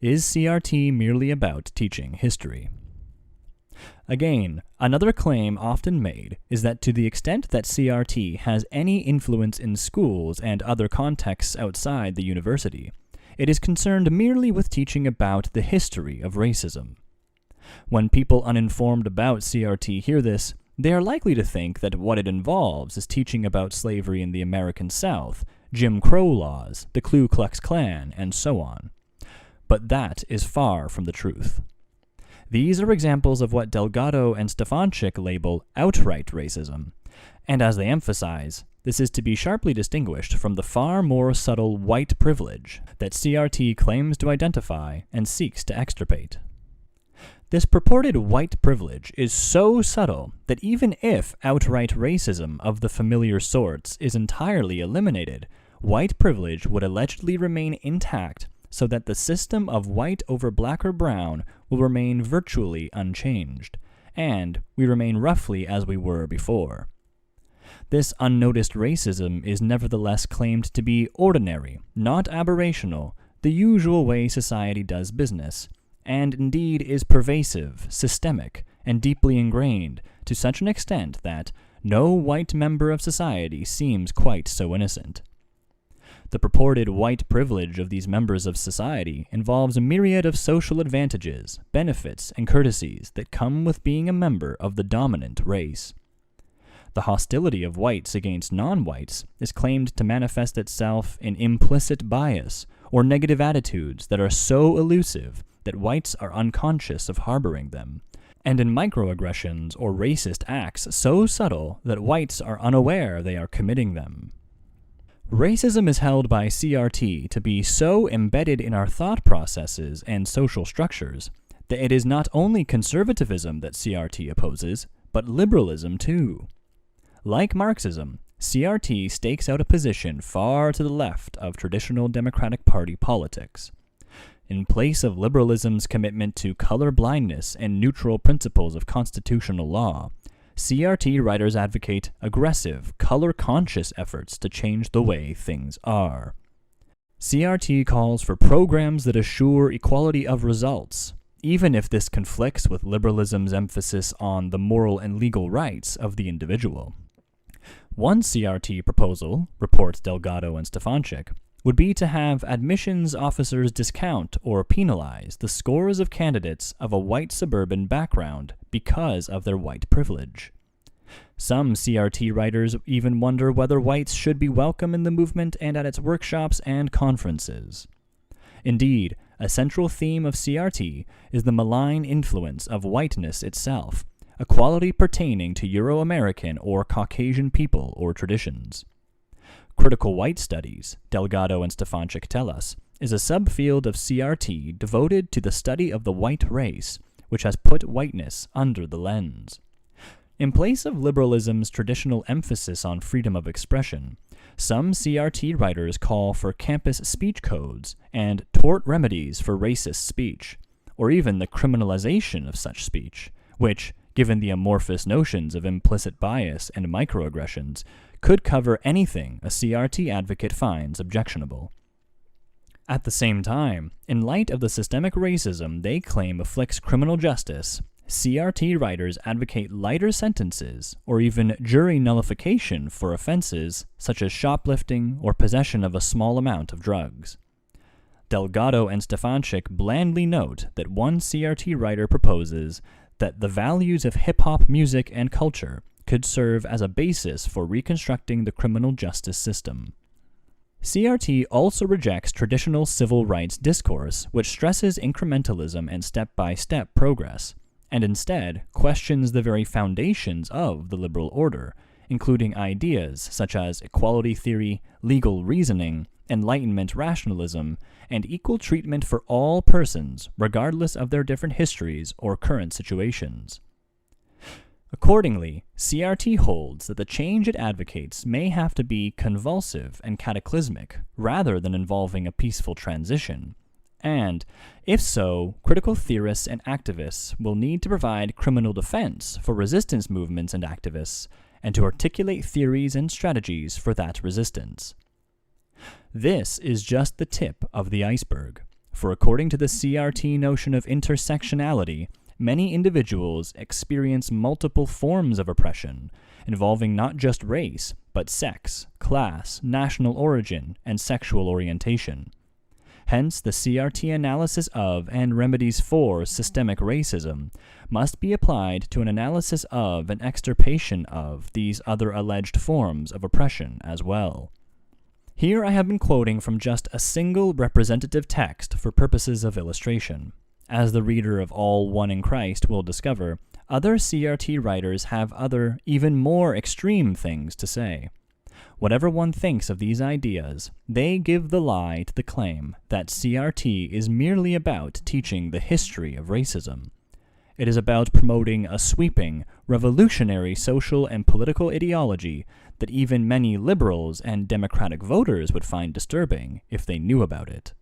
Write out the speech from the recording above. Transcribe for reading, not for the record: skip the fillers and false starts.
Is CRT merely about teaching history? Again, another claim often made is that to the extent that CRT has any influence in schools and other contexts outside the university, it is concerned merely with teaching about the history of racism. When people uninformed about CRT hear this, they are likely to think that what it involves is teaching about slavery in the American South, Jim Crow laws, the Ku Klux Klan, and so on. But that is far from the truth. These are examples of what Delgado and Stefanczyk label outright racism, and as they emphasize, this is to be sharply distinguished from the far more subtle white privilege that CRT claims to identify and seeks to extirpate. This purported white privilege is so subtle that even if outright racism of the familiar sorts is entirely eliminated, white privilege would allegedly remain intact so that the system of white over black or brown will remain virtually unchanged, and we remain roughly as we were before. This unnoticed racism is nevertheless claimed to be ordinary, not aberrational, the usual way society does business, and indeed is pervasive, systemic, and deeply ingrained to such an extent that no white member of society seems quite so innocent. The purported white privilege of these members of society involves a myriad of social advantages, benefits, and courtesies that come with being a member of the dominant race. The hostility of whites against non-whites is claimed to manifest itself in implicit bias or negative attitudes that are so elusive that whites are unconscious of harboring them, and in microaggressions or racist acts so subtle that whites are unaware they are committing them. Racism is held by CRT to be so embedded in our thought processes and social structures that it is not only conservatism that CRT opposes, but liberalism too. Like Marxism, CRT stakes out a position far to the left of traditional Democratic Party politics. In place of liberalism's commitment to color blindness and neutral principles of constitutional law, CRT writers advocate aggressive, color-conscious efforts to change the way things are. CRT calls for programs that assure equality of results, even if this conflicts with liberalism's emphasis on the moral and legal rights of the individual. One CRT proposal, reports Delgado and Stefanczyk, would be to have admissions officers discount or penalize the scores of candidates of a white suburban background because of their white privilege. Some CRT writers even wonder whether whites should be welcome in the movement and at its workshops and conferences. Indeed, a central theme of CRT is the malign influence of whiteness itself, a quality pertaining to Euro-American or Caucasian people or traditions. Critical white studies, Delgado and Stefanczyk tell us, is a subfield of CRT devoted to the study of the white race, which has put whiteness under the lens. In place of liberalism's traditional emphasis on freedom of expression, some CRT writers call for campus speech codes and tort remedies for racist speech, or even the criminalization of such speech, which, given the amorphous notions of implicit bias and microaggressions, could cover anything a CRT advocate finds objectionable. At the same time, in light of the systemic racism they claim afflicts criminal justice, CRT writers advocate lighter sentences or even jury nullification for offenses such as shoplifting or possession of a small amount of drugs. Delgado and Stefanczyk blandly note that one CRT writer proposes that the values of hip-hop music and culture could serve as a basis for reconstructing the criminal justice system. CRT also rejects traditional civil rights discourse, which stresses incrementalism and step-by-step progress, and instead questions the very foundations of the liberal order, including ideas such as equality theory, legal reasoning, Enlightenment rationalism, and equal treatment for all persons, regardless of their different histories or current situations. Accordingly, CRT holds that the change it advocates may have to be convulsive and cataclysmic, rather than involving a peaceful transition. And, if so, critical theorists and activists will need to provide criminal defense for resistance movements and activists, and to articulate theories and strategies for that resistance. This is just the tip of the iceberg. For according to the CRT notion of intersectionality, many individuals experience multiple forms of oppression, involving not just race, but sex, class, national origin, and sexual orientation. Hence, the CRT analysis of and remedies for systemic racism must be applied to an analysis of and extirpation of these other alleged forms of oppression as well. Here I have been quoting from just a single representative text for purposes of illustration. As the reader of All One in Christ will discover, other CRT writers have other, even more extreme things to say. Whatever one thinks of these ideas, they give the lie to the claim that CRT is merely about teaching the history of racism. It is about promoting a sweeping, revolutionary social and political ideology that even many liberals and Democratic voters would find disturbing if they knew about it.